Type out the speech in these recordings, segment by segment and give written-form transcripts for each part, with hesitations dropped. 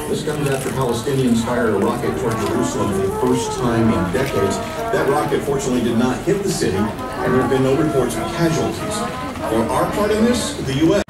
This comes after Palestinians fired a rocket toward Jerusalem for the first time in decades. That rocket fortunately did not hit the city, and there have been no reports of casualties. For our part in this, the U.S.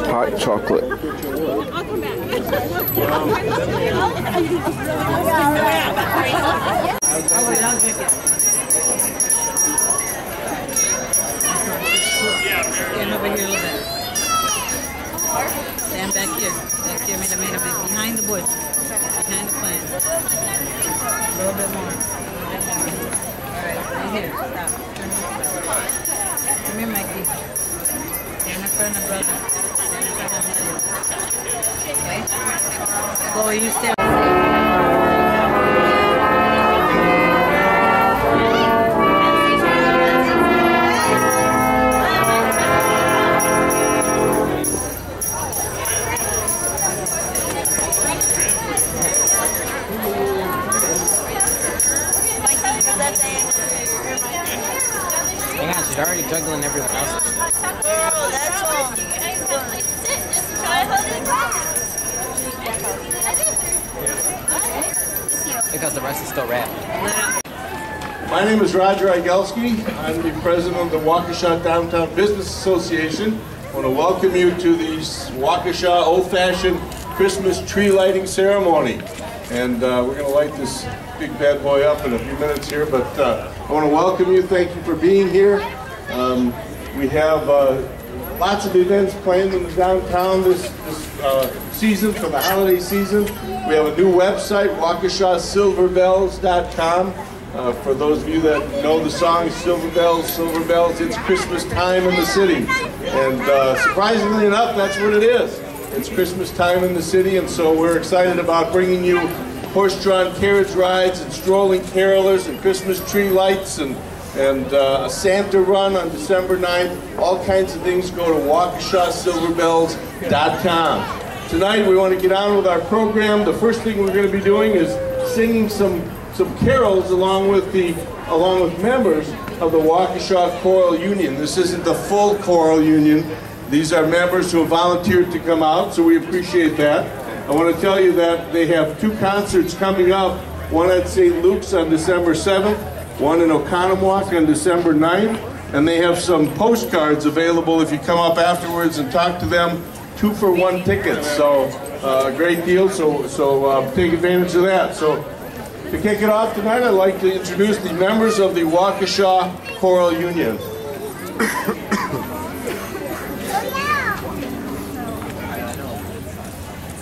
Hot chocolate. Stand over here a little bit. Stand back here. Back here, behind the bush. Behind the plant. A little bit more. Alright, right here. Stop. Come here, Mikey. Stand in front of brother. Stand in front of him. Okay? Chloe, you stand. Hang on, she's already juggling everyone else. Girl, that's all. Because the rest is still wrapped. My name is Roger Igelski. I'm the president of the Waukesha Downtown Business Association. I want to welcome you to the Waukesha old-fashioned Christmas tree lighting ceremony. And we're going to light this big bad boy up in a few minutes here, but I want to welcome you. Thank you for being here. We have lots of events planned in the downtown this season, for the holiday season. We have a new website, WaukeshaSilverBells.com. For those of you that know the song Silver Bells, Silver Bells, it's Christmas time in the city. And surprisingly enough, that's what it is. It's Christmas time in the city, and so we're excited about bringing you horse-drawn carriage rides and strolling carolers and Christmas tree lights and a Santa run on December 9th. All kinds of things. Go to WaukeshaSilverBells.com. Tonight we want to get on with our program. The first thing we're going to be doing is singing some carols along with members of the Waukesha Choral Union. This isn't the full choral union. These are members who have volunteered to come out, so we appreciate that. I want to tell you that they have two concerts coming up, one at St. Luke's on December 7th, one in Oconomowoc on December 9th, and they have some postcards available if you come up afterwards and talk to them, 2-for-1 tickets, so a great deal, so take advantage of that. So to kick it off tonight, I'd like to introduce the members of the Waukesha Choral Union.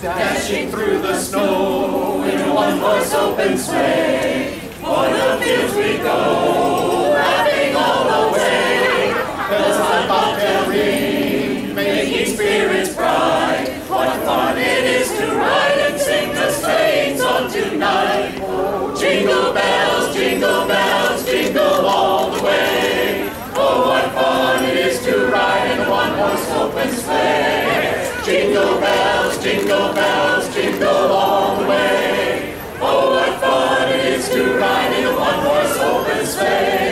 Dashing through the snow in a one-horse open sleigh, o'er the fields we go, laughing all the way. Bells on bobtail ring, making spirits bright. What fun it is to ride and sing the sleighing song tonight. Jingle bells, jingle all the way. Oh, what fun it is to ride in a one-horse open sleigh. Jingle bells, jingle all the way. Oh, what fun it is to ride in a one-horse open sleigh.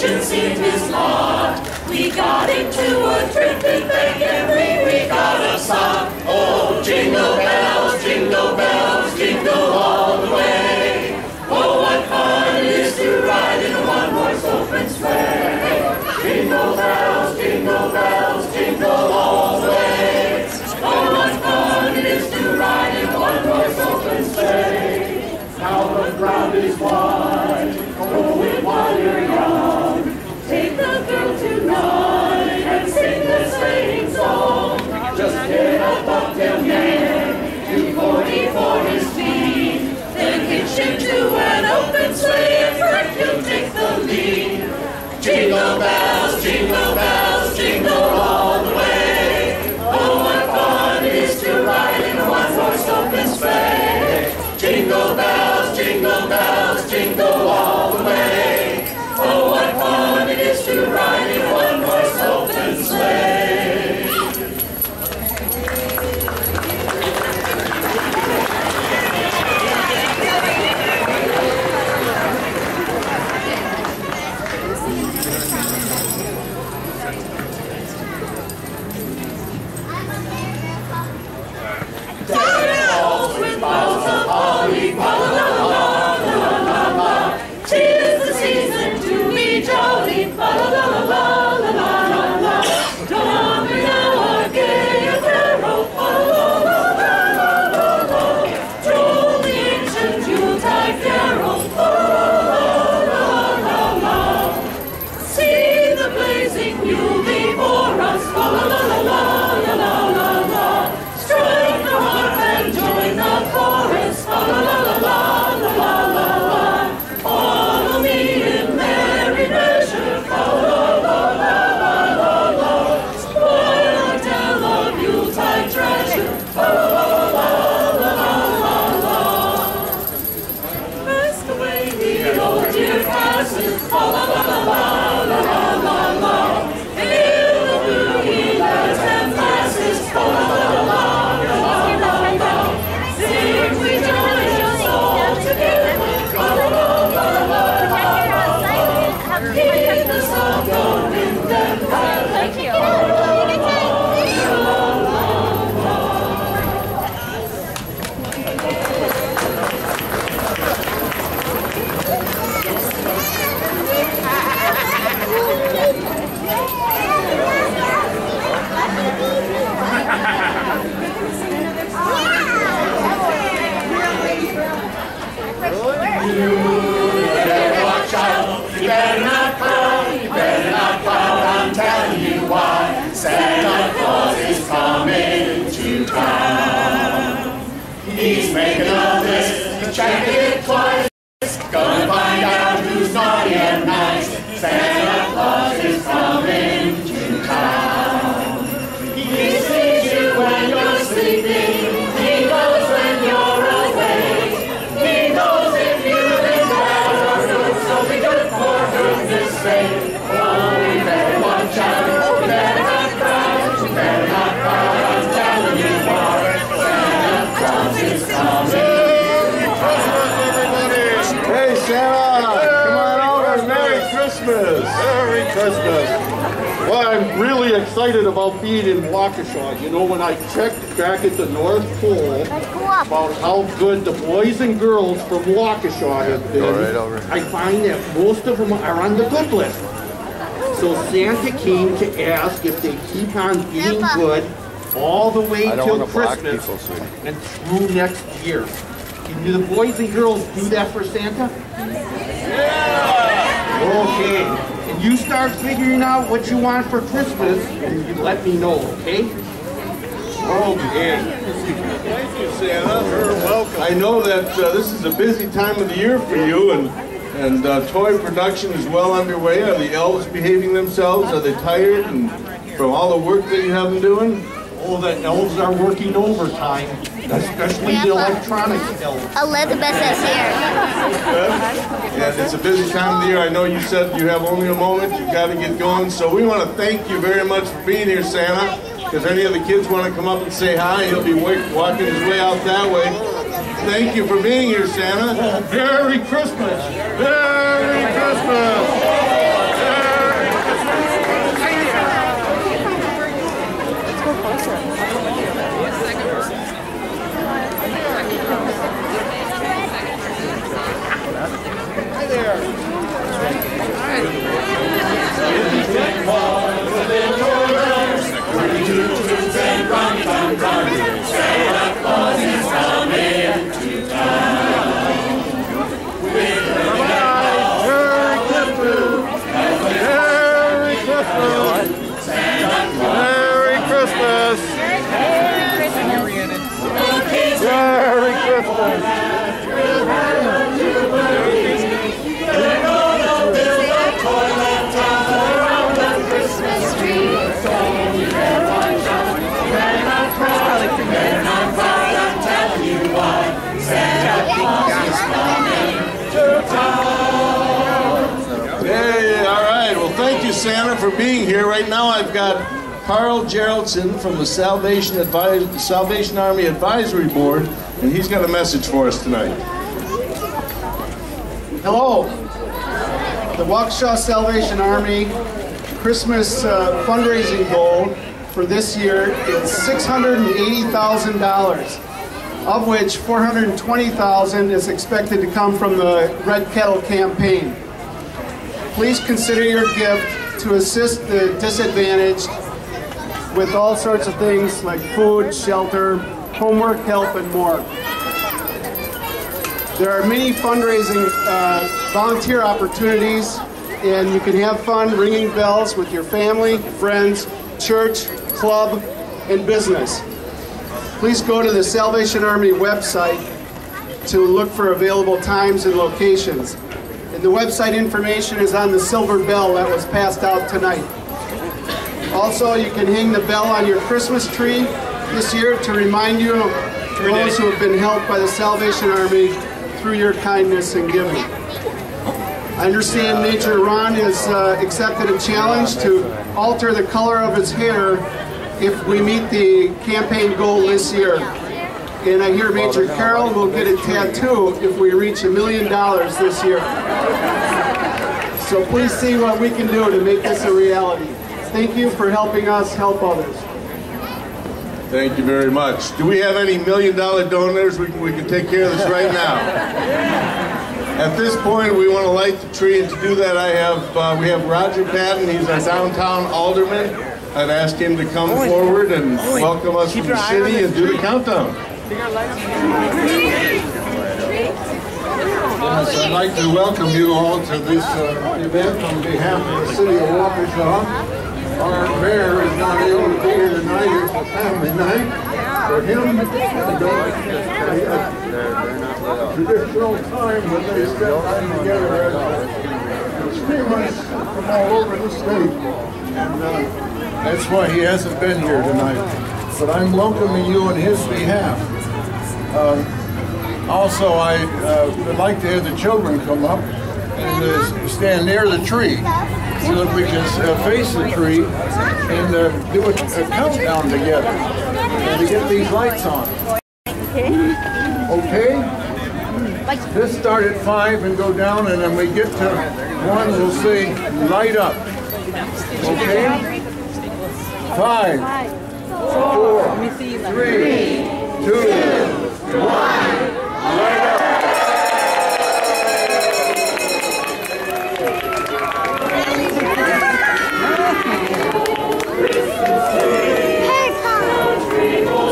misfortune seemed his lot. We got into a drifting bacon ring, we got a song. Oh, jingle bells, jingle all the way. Oh, what fun it is to ride in a one-horse open sleigh. Jingle bells, jingle all the way. Oh, what fun it is to ride in a one-horse open sleigh. Now the ground is wide, go it while you're young. Take the girl tonight and sing the sleighing song. Just get a bobtail man, 240 for his feet. Then hitch him to an open sleigh and Frank will take the lead. Jingle bells, jingle all the way. Oh, what fun it is to ride in a one-horse open sleigh. Jingle bells, jingle all the way. Oh, what fun it is to ride in a one-horse open sleigh. Bells with boughs of holly, la la la la la la la. 'Tis the season to be jolly, la la la la la la la la. Don't we now our gay apparel, la la la la la la la. Troll the ancient Yuletide carol, la la la la la la. See the blazing Yule before us, la la la la la la la la. Strike the harp and join the chorus, la la la la la la la la. Follow me in merry measure, la la la la la la la. While I tell of Yuletide treasure, la la la la la la la. Mask away the old year passes, la la la la la la la la. Hail the boogie lads and lasses, la la la la la la la. Sing we join us all together, la la la la la la la. Keep the song going, then Thank you. watch out. You better not cry, I'm telling you why. Santa Claus is coming to town. He's making a list, he's checking it twice. Gonna find out who's naughty and nice. Santa Claus is coming to town. He sees you when you're sleeping. He knows when you're awake. He knows if you've been bad or good, so be good for goodness sake. Oh, we better watch out. We better not cry. We better not cry. I'm telling you why. Santa Claus is coming. Hey, Santa, come on over. Merry Christmas. Merry Christmas. Well, I'm really excited about being in Waukesha. You know, when I checked back at the North Pole about how good the boys and girls from Waukesha have been, I find that most of them are on the good list. So Santa came to ask if they keep on being good all the way till Christmas and through next year. Can the boys and girls do that for Santa? Yeah! Okay. And you start figuring out what you want for Christmas and you let me know, okay? Okay. Thank you, Santa. You're welcome. I know that this is a busy time of the year for you, and toy production is well underway. Are the elves behaving themselves? Are they tired and from all the work that you have them doing? Oh, the elves are working overtime, especially the electronics elves. Elizabeth is here. And it's a busy time of the year. I know you said you have only a moment. You've got to get going. So we want to thank you very much for being here, Santa. Because any of the kids want to come up and say hi, he'll be walking his way out that way. Thank you for being here, Santa. Merry Christmas. Merry Christmas. Santa for being here. Right now I've got Carl Geraldson from the Salvation Army Advisory Board, and he's got a message for us tonight. Hello. The Waukesha Salvation Army Christmas fundraising goal for this year is $680,000, of which $420,000 is expected to come from the Red Kettle campaign. Please consider your gift to assist the disadvantaged with all sorts of things like food, shelter, homework help, and more. There are many fundraising volunteer opportunities, and you can have fun ringing bells with your family, friends, church, club, and business. Please go to the Salvation Army website to look for available times and locations. And the website information is on the silver bell that was passed out tonight. Also, you can hang the bell on your Christmas tree this year to remind you of those who have been helped by the Salvation Army through your kindness and giving. I understand Major Ron has accepted a challenge to alter the color of his hair if we meet the campaign goal this year. And I hear Major Carol will get a tattoo if we reach $1 million this year. So please see what we can do to make this a reality. Thank you for helping us help others. Thank you very much. Do we have any $1 million donors? We can take care of this right now. At this point, we want to light the tree, and to do that, we have Roger Patton. He's our downtown alderman. I've asked him to come forward and welcome us from the city and do the countdown. Yes, I'd like to welcome you all to this event on behalf of the city of Waukesha. Our mayor is not able to be here tonight. It's a family night. For him, it's a traditional time when they spend time together as streamers from all over the state. And that's why he hasn't been here tonight. But I'm welcoming you on his behalf. Also, I would like to have the children come up and stand near the tree so that we can face the tree and do a countdown together and to get these lights on. Okay? Just start at 5 and go down, and then we get to 1, we'll say light up. Okay? 5, 4, 3, 2, 1, light up.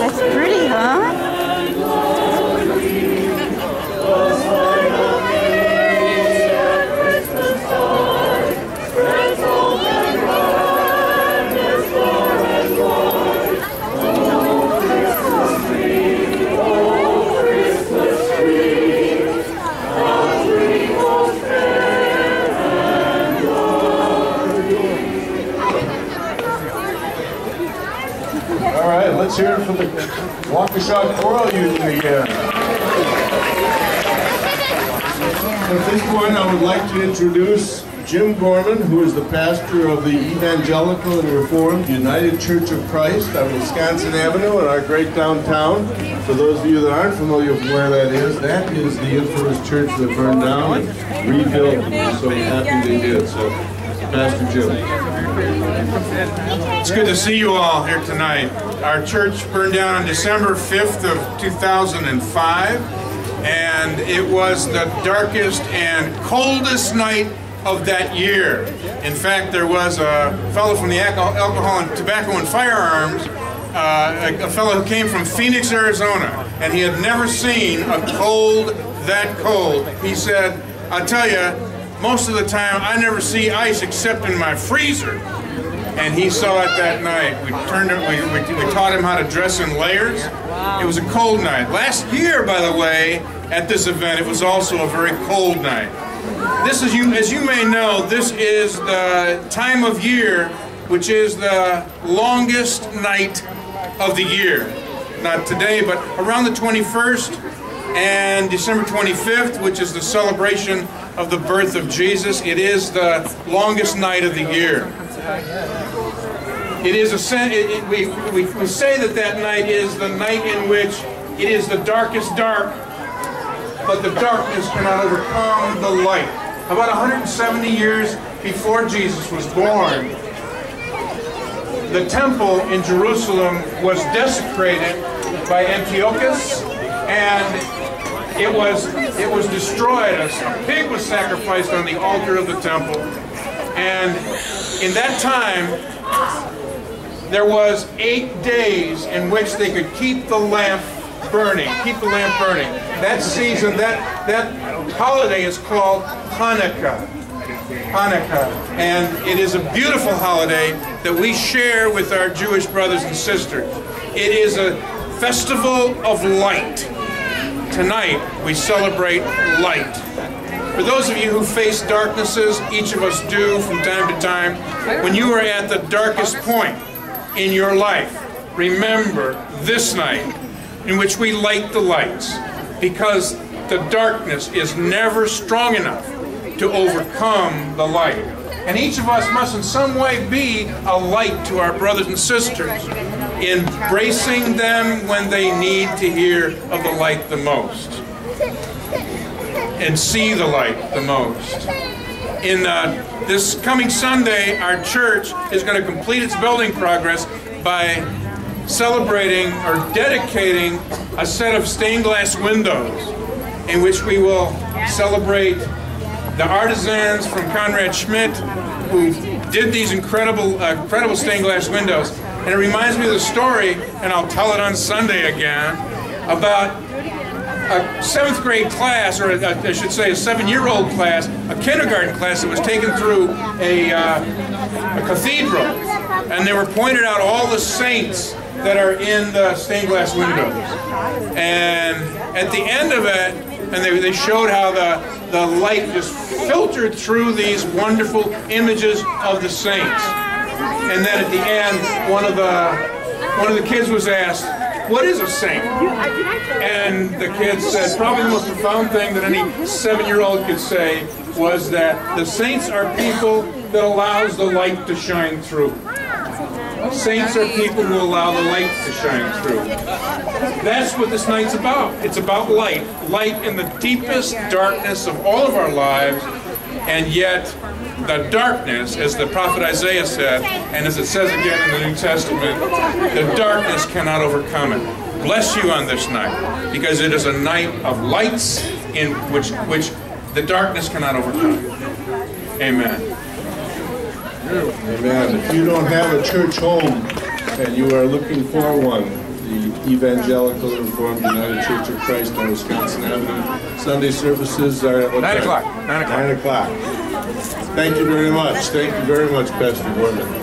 That's pretty, huh? Let's hear it from the Waukesha Choral Union again. At this point, I would like to introduce Jim Gorman, who is the pastor of the Evangelical and Reformed United Church of Christ on Wisconsin Avenue in our great downtown. For those of you that aren't familiar with where that is the infamous church that burned down and rebuilt, and we're so happy they did. So, Pastor Jim. It's good to see you all here tonight. Our church burned down on December 5th of 2005, and it was the darkest and coldest night of that year. In fact, there was a fellow from the Alcohol and Tobacco and Firearms, a fellow who came from Phoenix, Arizona, and he had never seen a cold that cold. He said, "I'll tell you, most of the time I never see ice except in my freezer." And he saw it that night. We taught him how to dress in layers. It was a cold night. Last year, by the way, at this event, it was also a very cold night. This is, as you may know, this is the time of year which is the longest night of the year. Not today, but around the 21st, and December 25th, which is the celebration of the birth of Jesus. It is the longest night of the year. It is we say that night is the night in which it is the darkest dark, but the darkness cannot overcome the light. About 170 years before Jesus was born, the temple in Jerusalem was desecrated by Antiochus, and it was destroyed. A pig was sacrificed on the altar of the temple, and in that time there was 8 days in which they could keep the lamp burning. That season, that holiday is called Hanukkah. And it is a beautiful holiday that we share with our Jewish brothers and sisters. It is a festival of light. Tonight, we celebrate light. For those of you who face darknesses, each of us do from time to time, when you are at the darkest point in your life, remember this night in which we light the lights, because the darkness is never strong enough to overcome the light. And each of us must in some way be a light to our brothers and sisters, embracing them when they need to hear of the light the most and see the light the most. In this coming Sunday, our church is going to complete its building progress by celebrating or dedicating a set of stained glass windows in which we will celebrate the artisans from Conrad Schmidt who did these incredible stained glass windows. And it reminds me of the story, and I'll tell it on Sunday again, about a 7th grade class, or I should say a 7-year-old class, a kindergarten class that was taken through a cathedral. And they were pointed out all the saints that are in the stained glass windows. And at the end of it, and they showed how the light just filtered through these wonderful images of the saints. And then at the end, one of the kids was asked, "What is a saint?" And the kid said, probably the most profound thing that any 7-year-old could say was that the saints are people that allows the light to shine through. Saints are people who allow the light to shine through. That's what this night's about. It's about light. Light in the deepest darkness of all of our lives, and yet the darkness, as the prophet Isaiah said, and as it says again in the New Testament, the darkness cannot overcome it. Bless you on this night, because it is a night of lights in which the darkness cannot overcome. Amen. Amen. If you don't have a church home and you are looking for one, the Evangelical Reformed United Church of Christ on Wisconsin Avenue Sunday services are at what 9 time? o'clock. 9 o'clock. 9 o'clock. Thank you very much. Thank you very much, Pastor Gorman.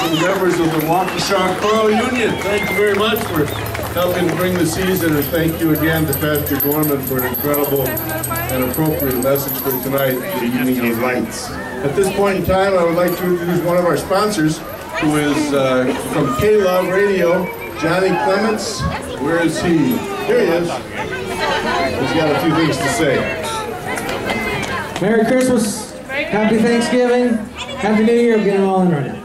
to the members of the Waukesha Choral Union. Thank you very much for helping bring the season, and thank you again to Pastor Gorman for an incredible and appropriate message for tonight, the Evening of Lights. At this point in time, I would like to introduce one of our sponsors, who is from K-Love Radio, Johnny Clements. Where is he? Here he is. He's got a few things to say. Merry Christmas, Happy Thanksgiving, Happy New Year. I'm getting all in right now.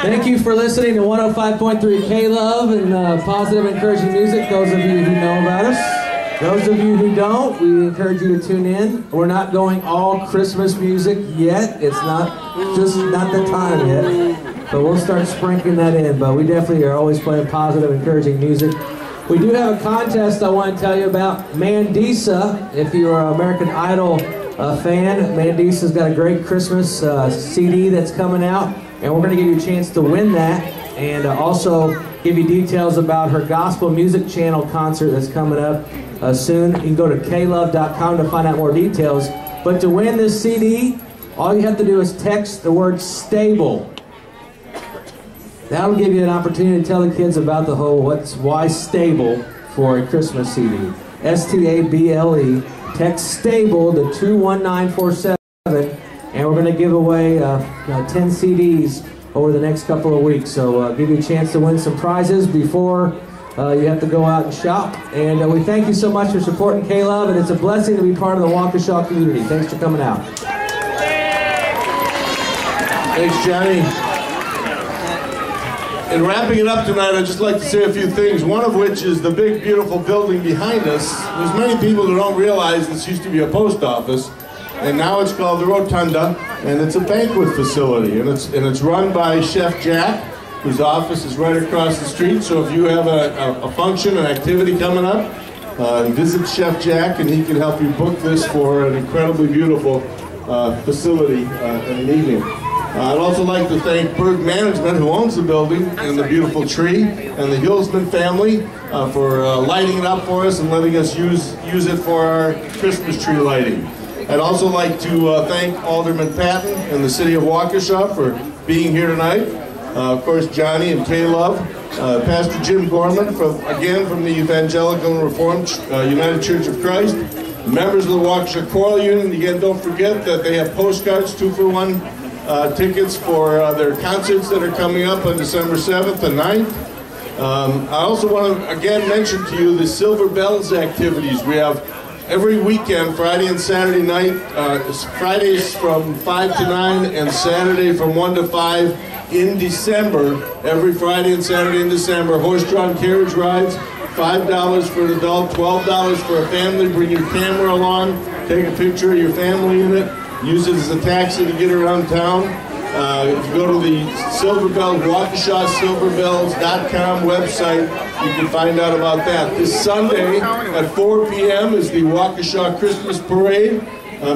Thank you for listening to 105.3 K-Love and positive, encouraging music, those of you who know about us. Those of you who don't, we encourage you to tune in. We're not going all Christmas music yet. It's not the time yet. But we'll start sprinkling that in. But we definitely are always playing positive, encouraging music. We do have a contest I want to tell you about. Mandisa, if you're an American Idol fan, Mandisa's got a great Christmas CD that's coming out. And we're going to give you a chance to win that, and also give you details about her gospel music channel concert that's coming up soon. You can go to klove.com to find out more details. But to win this CD, all you have to do is text the word stable. That'll give you an opportunity to tell the kids about the whole why stable for a Christmas CD. S-T-A-B-L-E. Text stable to 21947. And we're going to give away 10 CDs over the next couple of weeks. So give you a chance to win some prizes before you have to go out and shop. And we thank you so much for supporting K-Love, and it's a blessing to be part of the Waukesha community. Thanks for coming out. Thanks, Johnny. In wrapping it up tonight, I'd just like to say a few things, one of which is the big, beautiful building behind us. There's many people who don't realize this used to be a post office. And now it's called the Rotunda, and it's a banquet facility, and it's run by Chef Jack, whose office is right across the street. So if you have a function, an activity coming up, visit Chef Jack, and he can help you book this for an incredibly beautiful facility in an evening. I'd also like to thank Berg Management, who owns the building, and the beautiful tree, and the Hillsman family for lighting it up for us and letting us use it for our Christmas tree lighting. I'd also like to thank Alderman Patton and the City of Waukesha for being here tonight. Of course, Johnny and K-Love. Pastor Jim Gorman, again from the Evangelical and Reformed United Church of Christ. Members of the Waukesha Choral Union. Again, don't forget that they have postcards, 2-for-1 tickets for their concerts that are coming up on December 7th and 9th. I also want to again mention to you the Silver Bells activities. We have every weekend, Friday and Saturday night, Fridays from 5 to 9 and Saturday from 1 to 5 in December. Every Friday and Saturday in December, horse-drawn carriage rides, $5 for an adult, $12 for a family. Bring your camera along, take a picture of your family in it, use it as a taxi to get around town. If you go to the Silver Bells, Waukesha SilverBells.com website, you can find out about that. This Sunday at 4 p.m. is the Waukesha Christmas Parade.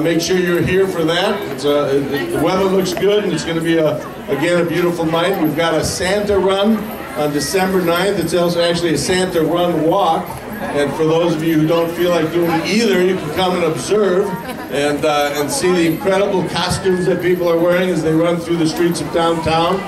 Make sure you're here for that. The weather looks good, and it's going to be, again, a beautiful night. We've got a Santa run on December 9th. It's also actually a Santa run walk. And for those of you who don't feel like doing either, you can come and observe and see the incredible costumes that people are wearing as they run through the streets of downtown.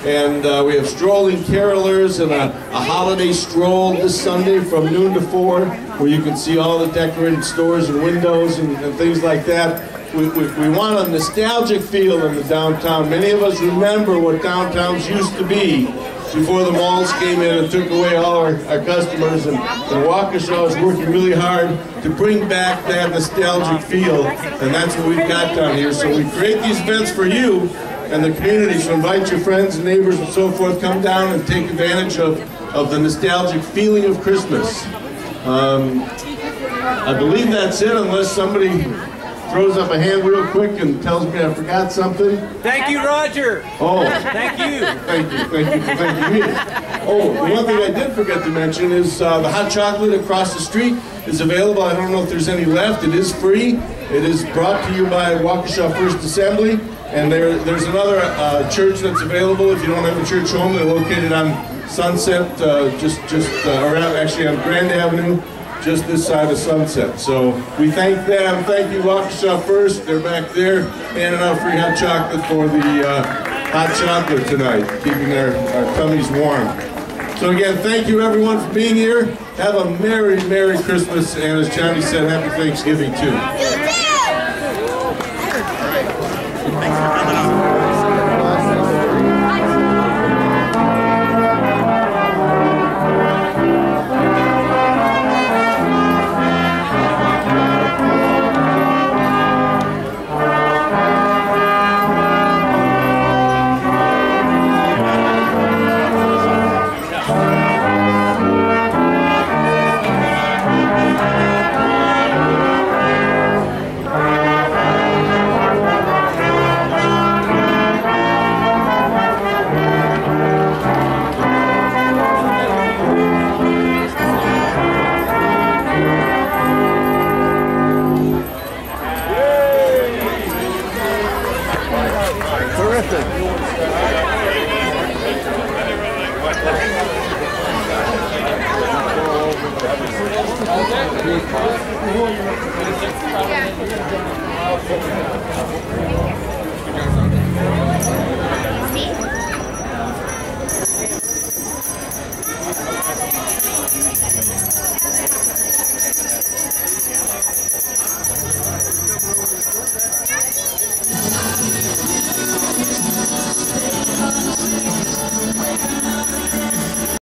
And we have strolling carolers and a holiday stroll this Sunday from noon to 4, where you can see all the decorated stores and windows and things like that. We want a nostalgic feel in the downtown. Many of us remember what downtowns used to be before the malls came in and took away all our customers, and Waukesha is working really hard to bring back that nostalgic feel, and that's what we've got down here. So we create these events for you and the community, so invite your friends and neighbors and so forth, come down and take advantage of the nostalgic feeling of Christmas. I believe that's it, unless somebody throws up a hand real quick and tells me I forgot something. Thank you, Roger. Oh. Thank you. Thank you for thanking me. Oh, the one thing I did forget to mention is the hot chocolate across the street is available. I don't know if there's any left. It is free. It is brought to you by Waukesha First Assembly. And there's another church that's available if you don't have a church home. They're located on Sunset, actually on Grand Avenue, just this side of Sunset. So we thank them. Thank you, Waukesha First. They're back there handing out free hot chocolate for the hot chocolate tonight, keeping our tummies warm. So again, thank you everyone for being here. Have a Merry, Merry Christmas, and as Johnny said, Happy Thanksgiving too. Yeah.